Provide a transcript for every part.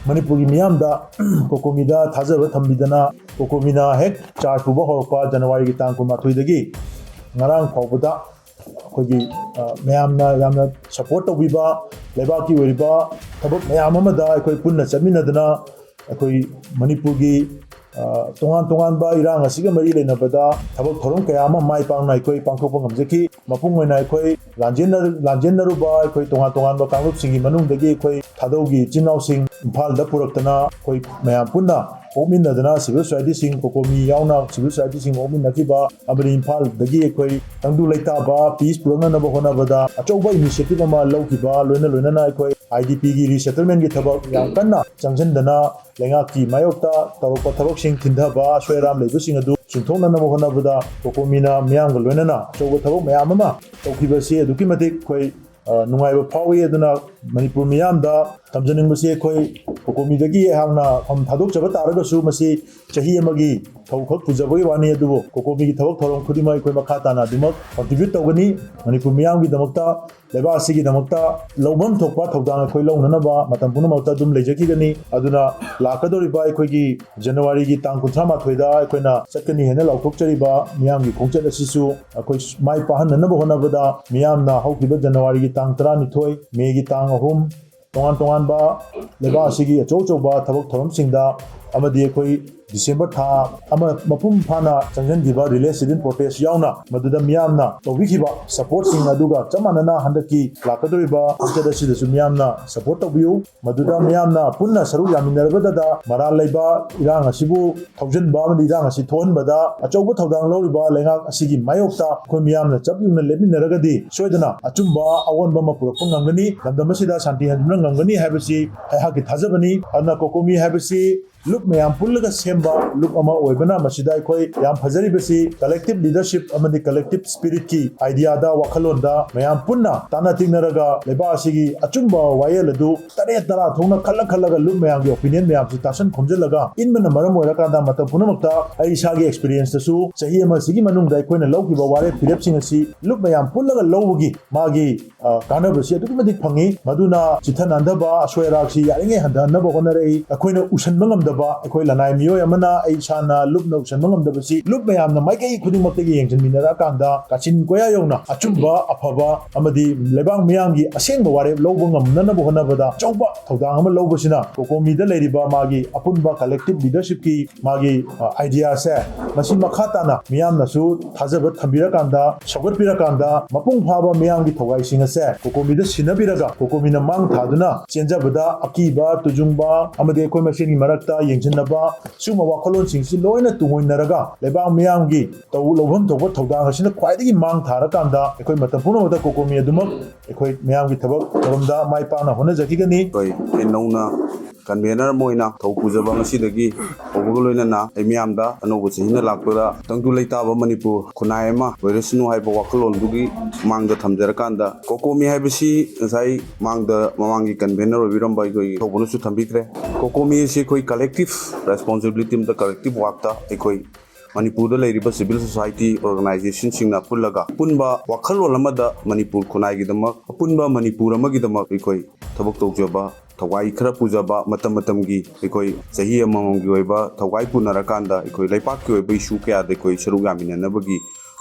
Manipur की मियाम दा COCOMI दा थाजब थम्बिदना COCOMI ना हेक चार पुबा होरपा जनवरी की तांग कुमाथुई दगी ngarang phawbada khogi mayamna yamna support tawbiba lebaki weriba thabak mayam amada akhoi punna chaminadana akhoi Manipur gi tongan tongan ba irang asiga mari lenabada thabak thorom kaya ama mai pangna akhoi pangthokpa ngamjaki mapung oina akhoi lanjennaru ba akhoi tongan tongan ba kangrup singi manung dagi akhoi thadaugi chinau sing imphal da puraktana akhoi mayam punna ominadana civil society sing COCOMI yauna civil society sing ominnakiba amari imphal dagi akhoi tangdu leita ba peace purana na bahona bada achauba initiative ama laukiba loina na akhoi IDP gi resettlement gi thabak yang kanna changjan lenga ki mayokta tawpa thabak sing thindha ba soiram leibu sing adu chungthongna na bahona bada COCOMI na miyam ga loina na achauba thabak mayam ama tawkiba se aduki matik khoi nungaiba phawi aduna Manipur miyam da tamjaning basi khoi COCOMI dagi hangna pham thadok chaba taraga su masi chahi amagi thaukhak pujabagi wani adubo COCOMI gi thabak thorom khudimai khoi makha tana dimak contribute tawgani Manipur miyam gi damakta leba asigi damakta lobam thokpa thodang khoi launana ba matam puna mauta dum lejaki gani aduna lakadori ba khoi gi January gi tang 38 da khoina chakani hena lauthok chari ba miyam gi khongchat asisu khoi mai pahan na ba hona bada miyam na haukiba January gi tang 32 May gi tang ahum tongan ba leba asigi achou ba thabak thorom singda amadi khoi December tha ama mapum phana changjan giba relay student protest yauna maduda miyamna tawbikiba support sing aduga chamanana handaki lakadoriba amchada sidasu miyamna support tawbiu maduda miyamna punna saru yaminarbada da maral leiba irang asibu thaujan ba mani irang asi thon bada achauba thaudang loriba lenga asigi mayokta khoi miyamna chapyuna leminaragadi soidana achumba awon ba mapurapung ngangani lamdamasida santi handuna ngangani habisi haiki thajabani ana COCOMI habisi look mayam pullaga semba look ama oibana masida khoi yam phajari basi collective leadership amadi collective spirit ki idea da wakhalon da mayam punna tana tingnaraga leba asigi achumba wayel adu tare tara thongna khalaga look mayam gi opinion mayam si tasan khomjalaga inmana maram oiraka da matam punamakta ai sagi experience su chahi ama sigi manung dai khoina lawki ba ware philip sing asi look mayam pullaga lawgi magi kana basi adu madik phangi maduna chithan andaba aswera si yaringe handan na bogonare akhoina usan mangam ba akhoi lanai miyo yamana ai sana loop no san mangam da basi loop mayam na mai kai khuding mak gi yengchan minara kanda kachin koya yona achumba afaba amadi lebang miyam gi aseng ba ware lobo ngam na bo hona bada chauba thodang ama lobo sina COCOMI da leiriba magi apunba collective leadership ki magi idea se masi makhata na miyam na su thajaba thambira kanda sagat pira kanda mapung phaba miyam gi thogai singa se COCOMI da sinabiraga COCOMI na mang thaduna chenjabada akiba tujungba amadi akhoi maseni marakta yengchinaba suma wakhalon singsi loina tungoinaraga lebang miyam gi taw lobham thokba thodang asina khwaidagi mang thara kanda ekhoi matam puna wada COCOMI adumak ekhoi miyam gi thabak toromda mai pana hona jakigani koi enona Convenor moina thau pujaba ngasidagi obugoloina na emiyam da anogo china lakpara tangdu leita ba Manipur khunai ma virusnu haiba wakhalon dugi mangda thamjarakanda COCOMI haibasi sai mangda mamangi Convenor obiram bai goi thobunu su thambikre COCOMI se koi collective responsibility the collective work ta ekoi Manipur da leiriba civil society organization singna pullaga punba wakhalol amada Manipur khunai gi dama punba Manipur amagi dama ekoi thabak tawjaba thawai khara pujaba matam gi ekoi sahi amamam gi oiba thawai punarakanda ekoi laipak ki oiba issue kya de koi saru gamina nabagi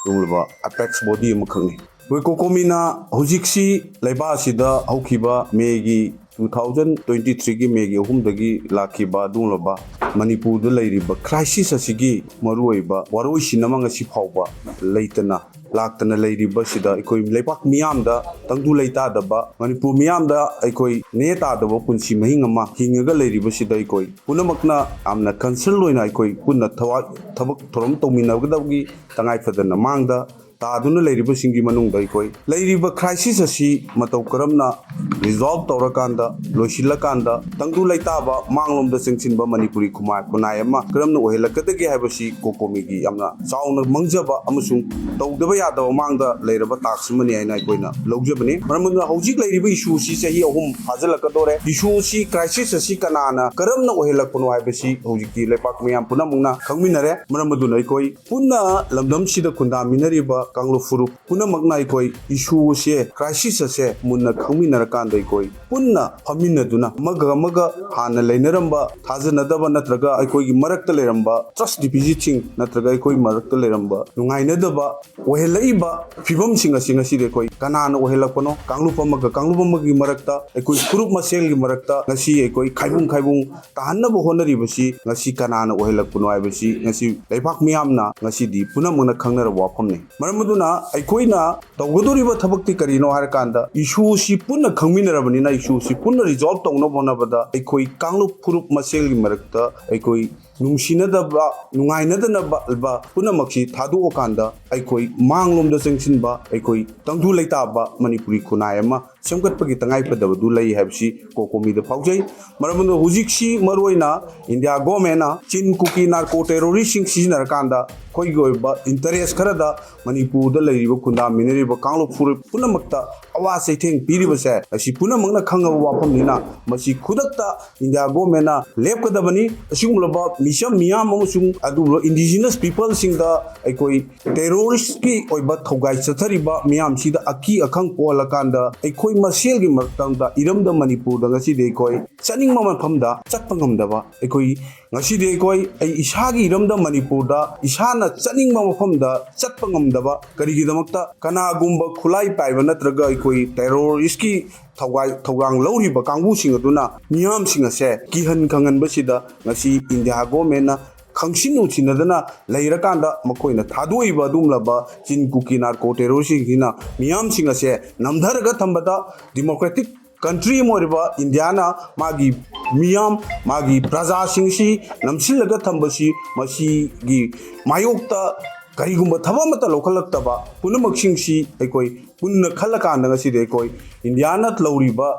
rungba apex body amakhangni boi COCOMI na hojiksi laiba sida haukiba megi 2023 gi megi ahumdagi lakhiba dunglaba Manipur da leiriba crisis asigi maruiba waroi sinamanga si phawba leitana laktana leiriba sida ekoi leipak miyam da tangdu leita da ba Manipur miyam da ekoi neta da punsi mahinga ma hingaga leiriba sida ekoi punamakna amna concern loina ekoi punna thabak thorom tominagdagi tangai fadana mangda तादुना लेरिबा सिंगी मनुंग दा कोई लेरिबा crisis असि मतौ करमना resolve तौरकांदा लोसिलकांदा तंगदु लेताबा मांगलोम दा सिंगसिनबा Manipuri खुमाय खुनायमा करमना ओहेलकदगे हाइबसी COCOMI गी यामना चाउना मंगजबा अमसुंग तौदबा यादबा मांगदा लेरबा टाक्समनि आइना Koyna लौजबनि मरमना हौजिक लेरिबा issue सी सही अहुम हाजलकदोरे issue सी crisis असि कनाना करमना ओहेलकपनो हाइबसी हौजिकी लेपाक मयाम पुना मुंगना खंगमिनरे मरमदुना कोइ पुना लमदम सिदा खुंदा मिनरिबा कांग्लुप फुरुप पुनमकना अखोई इशू से क्राइसिस से मुन्ना खंगमिनरकांद अखोई पुन्ना फमिनदुना मग हाना लेनरंबा थाजनदबा नत्रगा अखोई मरक्ता लेरंबा ट्रस्ट डिफिसिट नत्रगा अखोई मरक्ता लेरंबा नुंगाइनदबा ओहेलइबा फिबम सिंग असि ngasi de koi kanana ohelakpano kanglupamagi marakta ekoi group masel gi marakta ngasi ekoi khaibung tahanna bo honari basi ngasi kanana ohelakpano ai basi ngasi leibak miyamna ngasi di punamuna khangnar wafamne maramuduna aikoina tawgodori ba thabakti karino har kanda issue si punna khangminarabani na issue si punna resolve tawna bonabada ekoi kanglup group masel gi marakta ekoi nungsinadaba nungainadaba punamaksi thadu okanda aikoi manglom da sengsinba aikoi tangdu leitaba manipuri khunai ama semgatpagi tangai padaba du lei habsi COCOMI da faujai maramundo hujiksi maroina india government chin cookie narco terrorist sing sinar kanda koi goiba interest kharada manipur da leiriba khunda mineriba kanglo fur punamakta awa saitheng piriba se asi punamangna khangaba wafam nina masi khudakta india government na lepkadabani asigumlaba misam miyam amusung adu indigenous people sing da aikoi terrorist ki oiba thogai chathariba miyam sida aki akhang pola kanda aikoi masel gi martang da iram da manipur da ngasi de koi chaning mama phamda chatpa ngamdaba aikoi ngasi de koi ai isa gi iram da manipur da isa na chaning mama phamda chatpa ngamdaba kari gi damakta kana gumba khulai paiba natraga aikoi terrorist ki thogang lawriba kangbu sing aduna miyam sing ase kihan khangan basida ngasi india government na khangsin uchinadana leirakanda makoina thadoiba dumlaba chin cookie narco terrorist hina miyam sing ase namdharaga thambada democratic country moriba indiana magi miyam magi praja singsi namsilaga thambasi masi gi mayokta karigumba thabamata lokalaktaba punamaksingsi aikoi punna khalakanda ngasi de koi indiana lawriba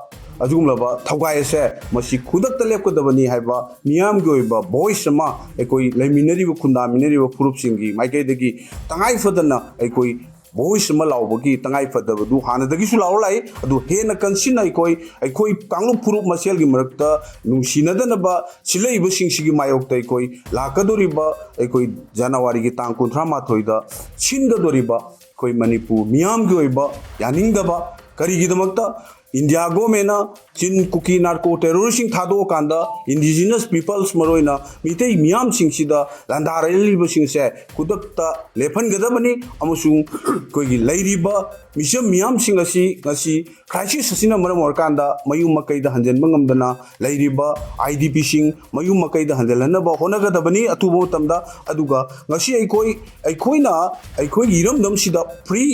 अजुगुमलबा थौगायसे मसी खुदक्ता लेपकदबनी हाइबा मियाम गे ओइबा voice अमा एकोई लेमिनरिबा खुंदा मिनरिबा फुरुपसिंगी माइकेदगी तंगाई Fadna एकोई voice अमा लावबगी तंगाई फदबदु हानदगिसु लाव लाई अदु हेना कंसिन एकोई कांगलु फुरुप मसेलगी मरक्ता नुंसिनदनबा सिलैबा सिंसिगी मायोक्ता एकोई लाकदोरिबा एकोई जनवरी गी तांग 38 दा सिनगदोरिबा कोई मणिपुर मियाम गे ओइबा यानिंगदबा करिगिदमक्ता India government chin cookie narco terrorism thado kanda indigenous peoples maroina mitei miyam sing sida landaraliba sing se kudakta lephan gadabani amusung koigi leiriba misam miyam sing asi ngasi crisis asina maram orkanda mayum makai da hanjen bangamdana leiriba idp sing mayum makai da hanjelana ba honagadabani atubo tamda aduga ngasi aikoi iram dam sida free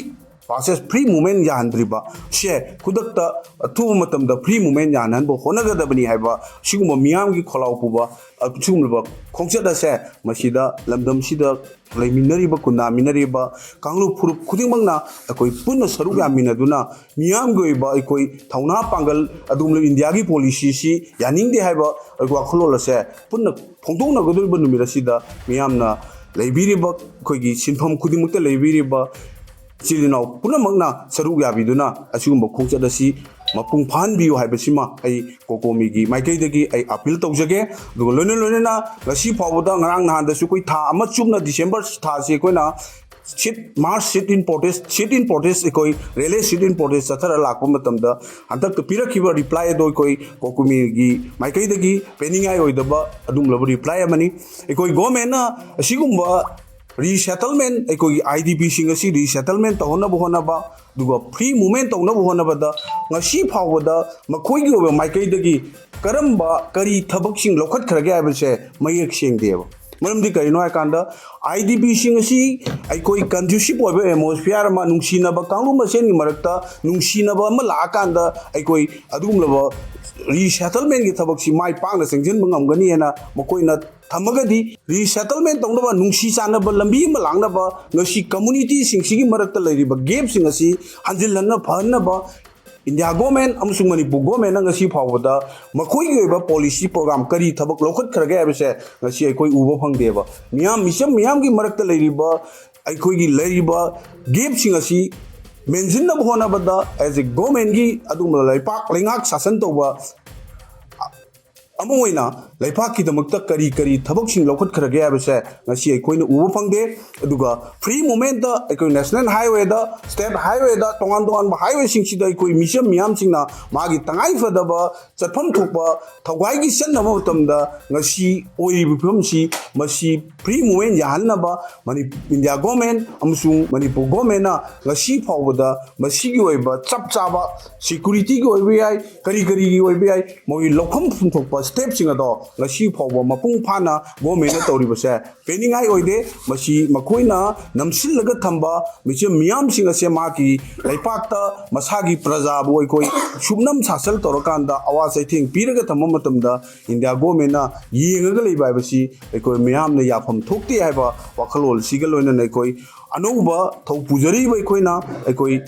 process free movement yahandriba she kudakta thu matam da free movement yanan bo honagadabani haiba siguma miyam gi kholau puba sigumba khongchada se masida lamdam sida laiminariba kunna minariba kanglu furup khudingmangna akoi punna saru ya minaduna miyam goiba akoi thauna pangal adumle india gi policy si yaningde haiba akwa kholola se punna phongdongna godulba numira sida miyamna laibiriba khoigi sinpham khudimukta laibiriba चिलिनाव पुनमगना सरुक याबिदुना असिगुम खोंचदसी मपुंग फानबियो हाइबसिमा आई कोकोमी गी माइकैदगी I appeal तौजगे Dug लोनेना गसी फावदा ngarang nahandasु कोई था अमा Chumna December था से कोइना March sit in protest कोई रेले सिट इन प्रोटेस्ट चथर लाख मतमदा हंतक पिरखिबा रिप्लाई दो कोई कोकोमी गी माइकैदगी पेनिंगाई ओइदबा अदुमलब रिप्लाई अमनी कोई गवर्नमेंट ना असिगुम्बा resettlement ekoi idp sing asi resettlement tawna bohona ba duga free movement tawna bohona ba da ngasi phawda makoi gi oba maikai dagi karamba kari thabak sing lokhat khrage abse mayek sing deba maramdi kari no akanda idp sing asi ekoi conducive oba atmosphere ma nungsina ba kanglu masen gi marakta nungsina ba ma la akanda ekoi adugum laba resettlement gi thabak si mai pangna sengjen bangamgani hena makoina थमगदी resettlement तौनबा नुंसी चानबा लंबी अमा लांगनबा ngasi community सिंगसिगी मरक्ता लैरिबा गेप सिंगसी हंजिलना फनबा इंडिया गवर्नमेंट अमसुंग मणिपुर गवर्नमेंट ngasi फावदा मखोइगी ओइबा पॉलिसी प्रोग्राम करी थबक लौखत खरगे आबसे ngasi अखोइ उबा फंगदेबा मियाम की मरक्ता लैरिबा अखोइगी लैरिबा गेप सिंगसी मेंजिन होनाबदा एज ए गवर्नमेंट की अदुम लैपाक लैंगाक शासन तौबा ꯑꯃ ꯑꯣꯏꯅ ꯂꯩꯄꯥꯛꯀꯤꯗꯃꯛꯇ ꯀꯔꯤ ꯀꯔꯤ ꯊꯕꯛꯁꯤꯡ ꯂꯧꯈꯠꯈ꯭ꯔꯒꯦ ꯍꯥꯏꯕꯁꯦ ꯉꯁꯤ ꯑꯩꯈꯣꯏꯅ ꯎꯕ ꯐꯪꯗꯦ ꯑꯗꯨꯒ ꯐ꯭ꯔꯤ ꯃꯨꯚꯃꯦꯟꯇ ꯑꯩꯈꯣꯏ ꯅꯦꯁꯅꯦꯜ ꯍꯥꯏꯋꯦꯗ ꯁ꯭ꯇꯦꯠ ꯍꯥꯏꯋꯦꯗ ꯇꯣꯉꯥꯟ ꯇꯣꯉꯥꯟꯕ ꯍꯥꯏꯋꯦꯁꯤꯡꯁꯤꯗ ꯑꯩꯈꯣꯏ ꯃꯤꯆꯝ ꯃꯤꯌꯥꯝꯁꯤꯡꯅ ꯃꯥꯒꯤ ꯇꯉꯥꯏꯐꯗꯕ ꯆꯠꯐꯝ ꯊꯣꯛꯄ ꯊꯧꯒꯥꯏꯒꯤ ꯆꯠꯅꯕ ꯃꯇꯝꯗ ꯉꯁꯤ ꯑꯣꯏꯔꯤꯕ ꯐꯤꯕꯝꯁꯤ ꯃꯁꯤ ꯐ꯭ꯔꯤ ꯃꯨꯚꯃꯦꯟ ꯌꯥꯍꯟꯅꯕ ꯏꯟꯗꯤꯌꯥ ꯒꯣꯔꯃꯦꯟ ꯑꯃꯁꯨꯡ ꯃꯅꯤꯄꯨꯔ ꯒꯣꯔꯃꯦꯟꯅ ꯉꯁꯤ ꯐꯥꯎꯕꯗ ꯃꯁꯤꯒꯤ ꯑꯣꯏꯕ ꯆꯞ ꯆꯥꯕ ꯁꯦꯀꯨꯔꯤꯇꯤꯒꯤ ꯑꯣꯏꯕ ꯌꯥꯏ ꯀꯔꯤꯒꯤ ꯑꯣꯏꯕ ꯌꯥꯏ ꯃꯣꯏꯒꯤ ꯂꯧꯐꯝ ꯊꯣꯛꯄ ꯁ꯭ꯇꯦꯞꯁꯤꯡ ꯑꯗꯣ ꯉꯁꯤ ꯐꯥꯎꯕ ꯃꯄꯨꯡ ꯐꯥꯅ ꯒꯣꯔꯃꯦꯟꯅ ꯇꯧꯔꯤꯕꯁꯦ ꯄꯦꯟꯅꯤꯡꯉꯥꯏ ꯑꯣꯏꯗꯦ ꯃꯁꯤ ꯃꯈꯣꯏꯅ ꯅꯝꯁꯤꯜꯂꯒ ꯊꯝꯕ ꯃꯤꯆꯝ ꯃꯤꯌꯥꯝꯁꯤꯡ ꯑꯁꯦ ꯃꯥꯒꯤ ꯂꯩꯄꯥꯛꯇ ꯃꯁꯥꯒꯤ ꯄ꯭ꯔꯖꯥꯕꯨ ꯑꯩꯈꯣꯏ ꯁꯨꯞꯅꯝ ꯁꯥꯁꯜ ꯇꯧꯔꯀꯥꯟꯗ ꯑꯋꯥ ꯆꯩꯊꯦꯡ ꯄꯤꯔꯒ ꯊꯝꯕ ꯃꯇꯝꯗ ꯏꯟꯗꯤꯌꯥ ꯒꯣꯔꯃꯦꯟꯅ ꯌꯦꯡꯉꯒ ꯂꯩꯕ ꯍꯥꯏꯕꯁꯤ ꯑꯩꯈꯣꯏ ꯃꯤꯌꯥꯝꯅ ꯌꯥꯐꯝ ꯊꯣꯛꯇꯦ ꯍꯥꯏꯕ ꯋꯥꯈꯜꯂꯣꯟꯁꯤꯒ ꯂꯣꯏꯅꯅ ꯑꯩꯈꯣꯏ ꯑꯅꯧꯕ ꯊꯧ ꯄꯨꯖꯔꯤꯕ ꯑꯩꯈꯣꯏꯅ ꯑꯩꯈꯣꯏ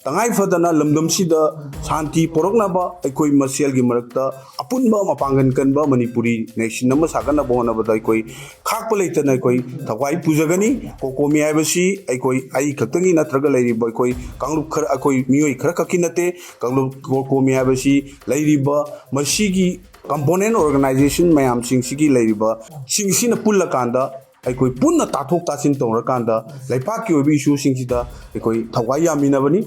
ꯇꯉꯥꯏꯐꯗꯅ ꯂꯝꯗꯝꯁꯤꯗ ꯁꯥꯟꯇꯤ ꯄꯣꯔꯛꯅꯕ ꯑꯩꯈꯣꯏ ꯃꯁꯦꯜꯒꯤ ꯃꯔꯛꯇ ꯑꯄꯨꯟꯕ ꯃꯄꯥꯡꯒꯜ ꯀꯟꯕ ꯃꯅꯤꯄꯨꯔꯤ ꯅꯦꯁꯟ ꯑꯃ ꯁꯥꯒꯠꯅꯕ ꯍꯣꯠꯅꯕꯗ ꯑꯩꯈꯣꯏ ꯈꯥꯛꯄ ꯂꯩꯇꯅ ꯑꯩꯈꯣꯏ ꯊꯋꯥꯏ ꯄꯨꯖꯒꯅꯤ COCOMI ꯍꯥꯏꯕꯁꯤ ꯑꯩ ꯈꯛꯇꯪꯒꯤ ꯅꯠꯇ꯭ꯔꯒ ꯂꯩꯔꯤꯕ ꯑꯩꯈꯣꯏ ꯀꯥꯡꯂꯨꯞ ꯈꯔ ꯑꯩꯈꯣꯏ ꯃꯤꯑꯣꯏ ꯈꯔ ꯈꯛꯀꯤ ꯅꯠꯇꯦ COCOMI ꯍꯥꯏꯕꯁꯤ ꯂꯩꯔꯤꯕ ꯃꯁꯤꯒꯤ ꯀꯝꯄꯣꯅꯦꯟ ꯑꯣꯔꯒꯅꯥꯏꯖꯦꯁꯟ ꯃꯌꯥꯝꯁꯤꯡꯁꯤꯒꯤ ꯂꯩꯔꯤꯕ ꯁꯤꯡꯁꯤꯅ ꯄꯨꯜꯂꯀꯥꯟꯗ ꯑꯩꯈꯣꯏ ꯄꯨꯟꯅ ꯇꯥꯊꯣꯛ ꯇꯥꯁꯤꯟ ꯇꯧꯔꯀꯥꯟꯗ ꯂꯩꯄꯥꯛꯀꯤ ꯑꯣꯏꯕ ꯏꯁꯨꯁꯤꯡꯁꯤꯗ ꯑꯩꯈꯣꯏ ꯊꯋꯥꯏ ꯌꯥꯃꯤꯟꯅꯕꯅꯤ